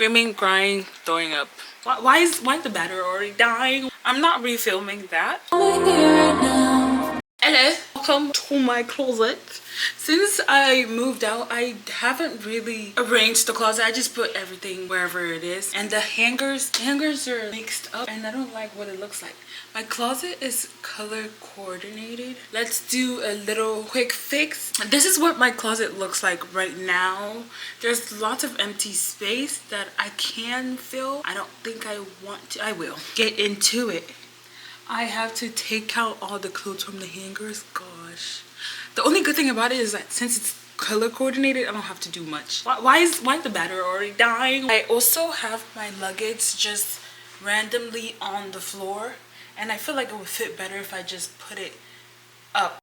Screaming, crying, throwing up. Why is the battery already dying? I'm not refilming that. Hello, welcome to my closet. Since I moved out, I haven't really arranged the closet. I just put everything wherever it is. And the hangers are mixed up and I don't like what it looks like. My closet is color coordinated. Let's do a little quick fix. This is what my closet looks like right now. There's lots of empty space that I can fill. I don't think I want to. I will get into it. I have to take out all the clothes from the hangers. Gosh. The only good thing about it is that since it's color coordinated, I don't have to do much. Why is the battery already dying? I also have my luggage just randomly on the floor. And I feel like it would fit better if I just put it up.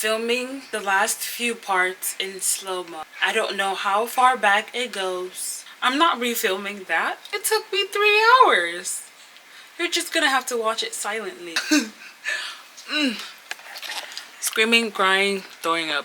filming the last few parts in slow-mo. I don't know how far back it goes. I'm not refilming that. It took me 3 hours. You're just gonna have to watch it silently. Screaming, crying, throwing up.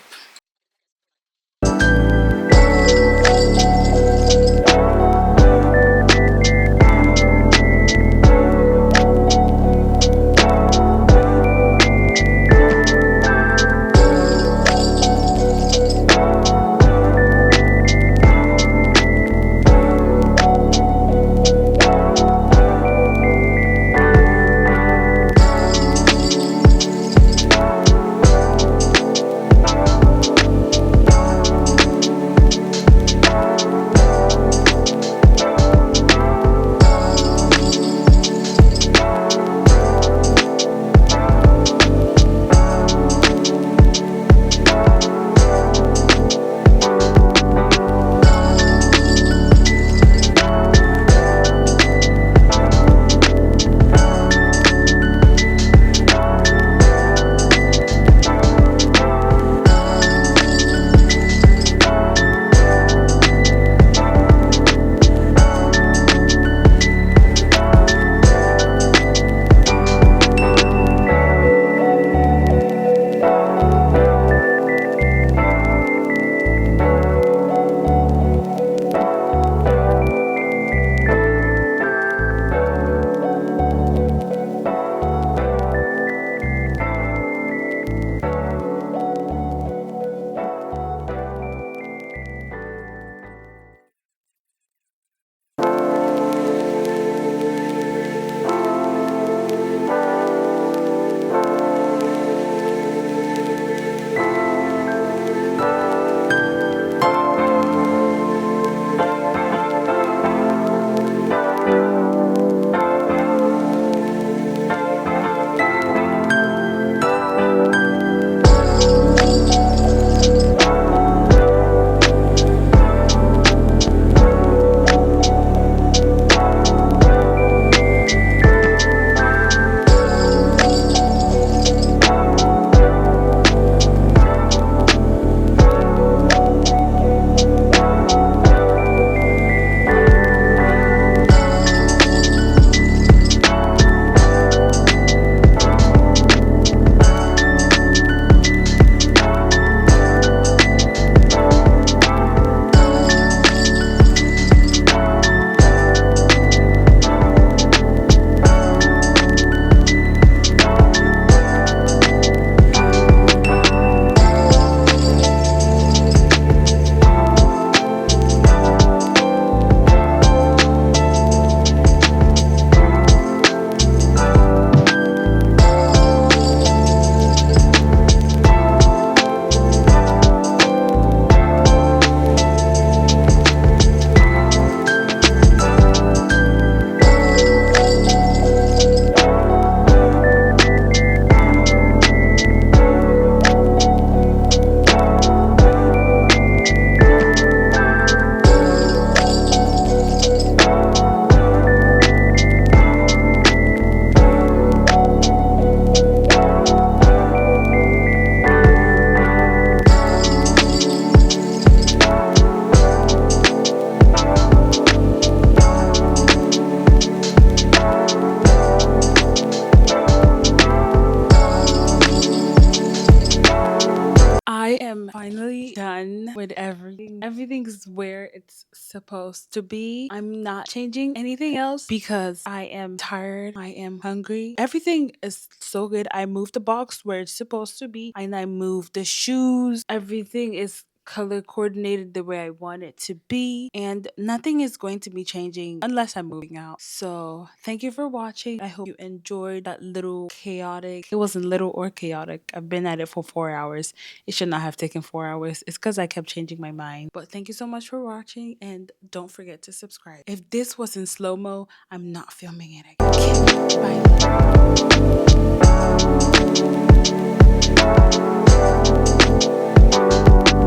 I am finally done with everything. Everything's where it's supposed to be. I'm not changing anything else because I am tired. I am hungry. Everything is so good. I moved the box where it's supposed to be, and I moved the shoes. Everything is color coordinated the way I want it to be, and nothing is going to be changing unless I'm moving out. So, thank you for watching. I hope you enjoyed that little chaotic. It wasn't little or chaotic. I've been at it for 4 hours. It should not have taken 4 hours. It's because I kept changing my mind. But thank you so much for watching, and don't forget to subscribe. If this was in slow mo, I'm not filming it again.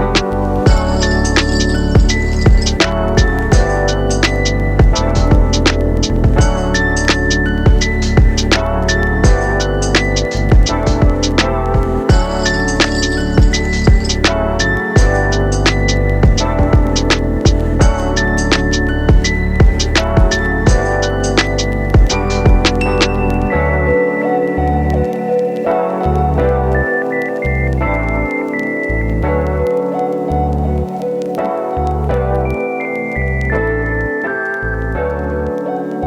Bye.